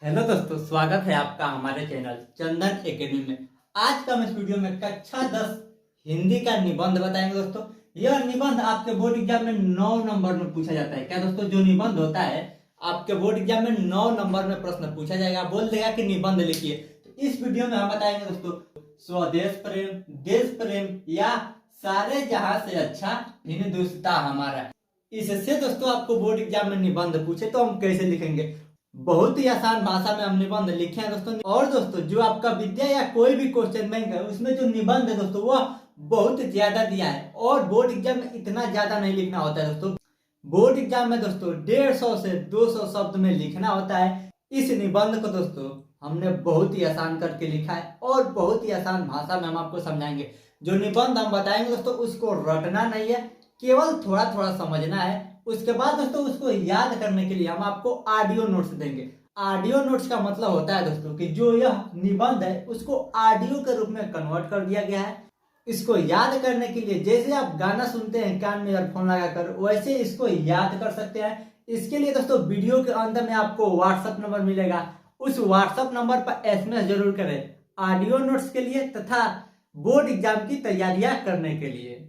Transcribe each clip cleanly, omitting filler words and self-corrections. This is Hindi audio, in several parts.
हेलो दोस्तों, स्वागत है आपका हमारे चैनल चंदन एकेडमी में। आज का हम इस वीडियो में कक्षा 10 हिंदी का निबंध बताएंगे दोस्तों। यह निबंध आपके बोर्ड एग्जाम में 9 नंबर में पूछा जाता है। क्या दोस्तों, जो निबंध होता है आपके बोर्ड एग्जाम में 9 नंबर में प्रश्न पूछा जाएगा। बोल देगा कि निबंध लिखिए। तो इस वीडियो में हम बताएंगे दोस्तों स्वदेश प्रेम, देश प्रेम या सारे जहां से अच्छा हिंदुस्तान हमारा। इससे दोस्तों आपको बोर्ड एग्जाम में निबंध पूछे तो हम कैसे लिखेंगे। बहुत ही आसान भाषा में हम निबंध लिखे हैं दोस्तों। और दोस्तों जो आपका विद्या या कोई भी क्वेश्चन बैंक है उसमें जो निबंध है दोस्तों वह बहुत ज्यादा दिया है। और बोर्ड एग्जाम में इतना ज्यादा नहीं लिखना होता है दोस्तों। बोर्ड एग्जाम में दोस्तों 150 से 200 शब्द में लिखना होता है। इस निबंध को दोस्तों हमने बहुत ही आसान करके लिखा है और बहुत ही आसान भाषा में हम आपको समझाएंगे। जो निबंध हम बताएंगे दोस्तों उसको रटना नहीं है, केवल थोड़ा थोड़ा समझना है। उसके बाद दोस्तों उसको याद करने के लिए हम आपको ऑडियो नोट्स देंगे। ऑडियो नोट्स का मतलब होता है दोस्तों कि जो यह निबंध है उसको ऑडियो के रूप में कन्वर्ट कर दिया गया है। इसको याद करने के लिए जैसे आप गाना सुनते हैं कान में ईयरफोन लगाकर, वैसे इसको याद कर सकते हैं। इसके लिए दोस्तों वीडियो के अंत में आपको व्हाट्सएप नंबर मिलेगा। उस व्हाट्सएप नंबर पर एसएमएस जरूर करें ऑडियो नोट्स के लिए तथा बोर्ड एग्जाम की तैयारियां करने के लिए।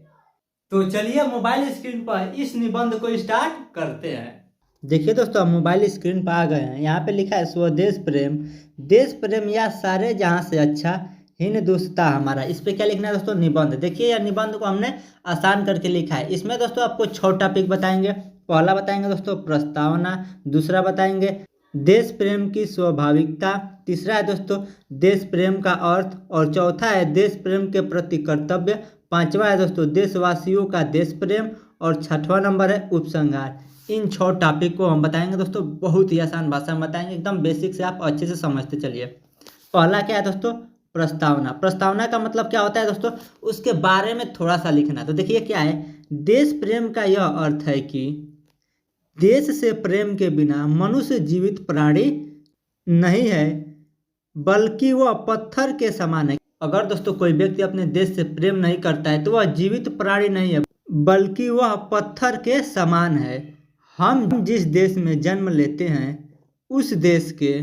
तो चलिए मोबाइल स्क्रीन पर इस निबंध को स्टार्ट करते हैं। देखिए दोस्तों, हम मोबाइल स्क्रीन पर आ गए हैं। यहाँ पे लिखा है स्वदेश प्रेम, देश प्रेम या सारे जहां से अच्छा हिंदुस्तान हमारा। इस पे क्या लिखना है दोस्तों, निबंध। देखिए यह निबंध को हमने आसान करके लिखा है। इसमें दोस्तों आपको 6 टॉपिक बताएंगे। पहला बताएंगे दोस्तों प्रस्तावना, दूसरा बताएंगे देश प्रेम की स्वाभाविकता, तीसरा है दोस्तों देश प्रेम का अर्थ, और चौथा है देश प्रेम के प्रति कर्तव्य, पांचवा है दोस्तों देशवासियों का देश प्रेम, और छठवां नंबर है उपसंहार। इन 6 टॉपिक को हम बताएंगे दोस्तों। बहुत ही आसान भाषा में बताएंगे, एकदम बेसिक से आप अच्छे से समझते चलिए। पहला क्या है दोस्तों, प्रस्तावना। प्रस्तावना का मतलब क्या होता है दोस्तों, उसके बारे में थोड़ा सा लिखना। तो देखिए क्या है, देश प्रेम का यह अर्थ है कि देश से प्रेम के बिना मनुष्य जीवित प्राणी नहीं है, बल्कि वह पत्थर के समान है। अगर दोस्तों कोई व्यक्ति अपने देश से प्रेम नहीं करता है तो वह जीवित प्राणी नहीं है, बल्कि वह पत्थर के समान है। हम जिस देश में जन्म लेते हैं उस देश के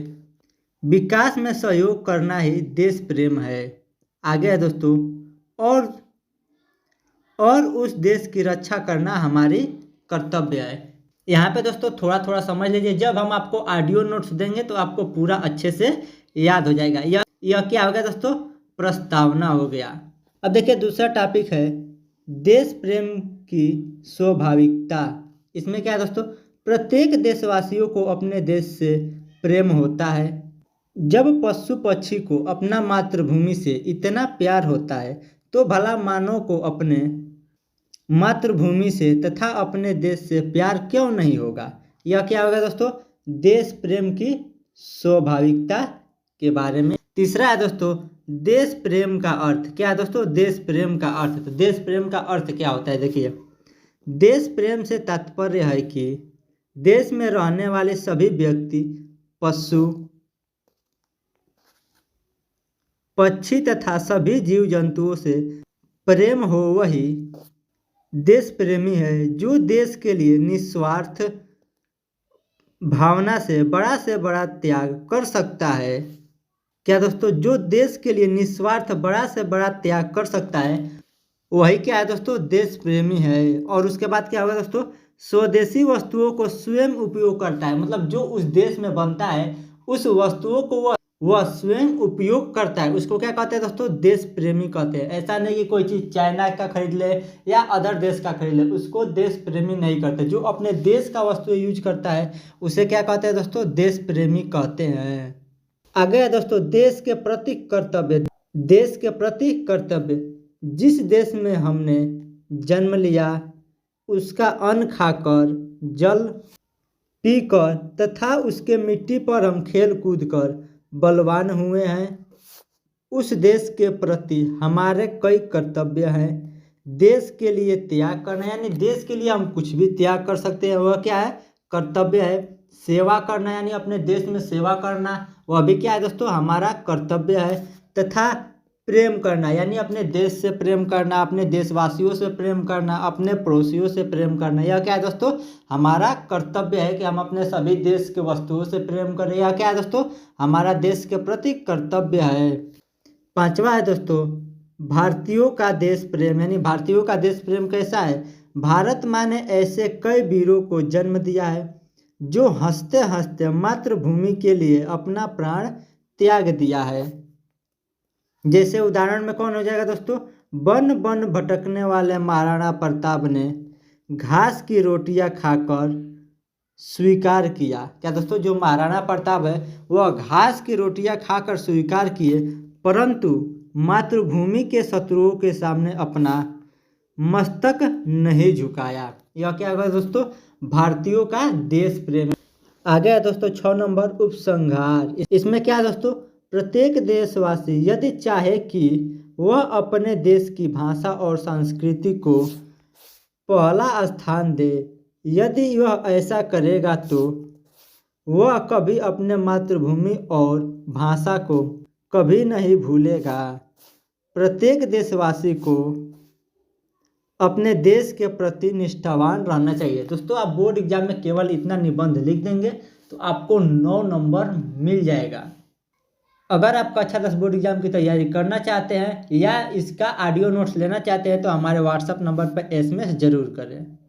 विकास में सहयोग करना ही देश प्रेम है। आगे है दोस्तों, और उस देश की रक्षा करना हमारी कर्तव्य है। यहाँ पे दोस्तों थोड़ा थोड़ा समझ लीजिए। जब हम आपको ऑडियो नोट्स देंगे तो आपको पूरा अच्छे से याद हो जाएगा। यह क्या हो गया दोस्तों, प्रस्तावना हो गया। अब देखिए दूसरा टॉपिक है देश प्रेम की स्वाभाविकता। इसमें क्या है दोस्तों, प्रत्येक देशवासियों को अपने देश से प्रेम होता है। जब पशु पक्षी को अपना मातृभूमि से इतना प्यार होता है तो भला मानव को अपने मातृभूमि से तथा अपने देश से प्यार क्यों नहीं होगा। यह क्या होगा दोस्तों, देश प्रेम की स्वाभाविकता के बारे में। तीसरा है दोस्तों देश प्रेम का अर्थ। क्या है दोस्तों, देश प्रेम का अर्थ। तो देश प्रेम का अर्थ क्या होता है, देखिए देश प्रेम से तात्पर्य है कि देश में रहने वाले सभी व्यक्ति, पशु पक्षी तथा सभी जीव जंतुओं से प्रेम हो, वही देश प्रेमी है। जो देश के लिए निस्वार्थ भावना से बड़ा त्याग कर सकता है। क्या दोस्तों, जो देश के लिए निस्वार्थ बड़ा से बड़ा त्याग कर सकता है वही क्या है दोस्तों, देश प्रेमी है। और उसके बाद क्या होगा दोस्तों, स्वदेशी वस्तुओं को स्वयं उपयोग करता है। मतलब जो उस देश में बनता है उस वस्तुओं को वह स्वयं उपयोग करता है, उसको क्या कहते हैं दोस्तों, देश प्रेमी कहते हैं। ऐसा नहीं कि कोई चीज़ चाइना का खरीद ले या अदर देश का खरीद ले, उसको देश प्रेमी नहीं करते। जो अपने देश का वस्तु यूज करता है उसे क्या कहते हैं दोस्तों, देश प्रेमी कहते हैं। आगे है दोस्तों देश के प्रति कर्तव्य। देश के प्रति कर्तव्य, जिस देश में हमने जन्म लिया उसका अन्न खाकर, जल पीकर तथा उसके मिट्टी पर हम खेल कूद कर बलवान हुए हैं, उस देश के प्रति हमारे कई कर्तव्य हैं। देश के लिए त्याग करना, यानी देश के लिए हम कुछ भी त्याग कर सकते हैं, वह क्या है, कर्तव्य है। सेवा करना, यानी अपने देश में सेवा करना, वह भी क्या है दोस्तों, हमारा कर्तव्य है। तथा प्रेम करना, यानी अपने देश से प्रेम करना, अपने देशवासियों से प्रेम करना, अपने पड़ोसियों से प्रेम करना। यह क्या है दोस्तों, हमारा कर्तव्य है कि हम अपने सभी देश के वस्तुओं से प्रेम करें। यह क्या है दोस्तों, हमारा देश के प्रति कर्तव्य है। पांचवा है दोस्तों, भारतीयों का देश प्रेम, यानी भारतीयों का देश प्रेम कैसा है। भारत माँ ने ऐसे कई वीरों को जन्म दिया है जो हंसते हंसते मातृभूमि के लिए अपना प्राण त्याग दिया है। जैसे उदाहरण में कौन हो जाएगा दोस्तों, वन वन भटकने वाले महाराणा प्रताप ने घास की रोटियां खाकर स्वीकार किया। क्या दोस्तों, जो महाराणा प्रताप है वह घास की रोटियां खाकर स्वीकार किए, परंतु मातृभूमि के शत्रुओं के सामने अपना मस्तक नहीं झुकाया। यह क्या होगा दोस्तों, भारतीयों का देश प्रेम। आगे है दोस्तों 6 नंबर, उपसंहार। इसमें क्या है दोस्तों, प्रत्येक देशवासी यदि चाहे कि वह अपने देश की भाषा और संस्कृति को पहला स्थान दे, यदि वह ऐसा करेगा तो वह कभी अपने मातृभूमि और भाषा को कभी नहीं भूलेगा। प्रत्येक देशवासी को अपने देश के प्रति निष्ठावान रहना चाहिए। दोस्तों आप बोर्ड एग्जाम में केवल इतना निबंध लिख देंगे तो आपको 9 नंबर मिल जाएगा। अगर आप कक्षा 10 बोर्ड एग्जाम की तैयारी करना चाहते हैं या इसका ऑडियो नोट्स लेना चाहते हैं तो हमारे व्हाट्सएप नंबर पर SMS जरूर करें।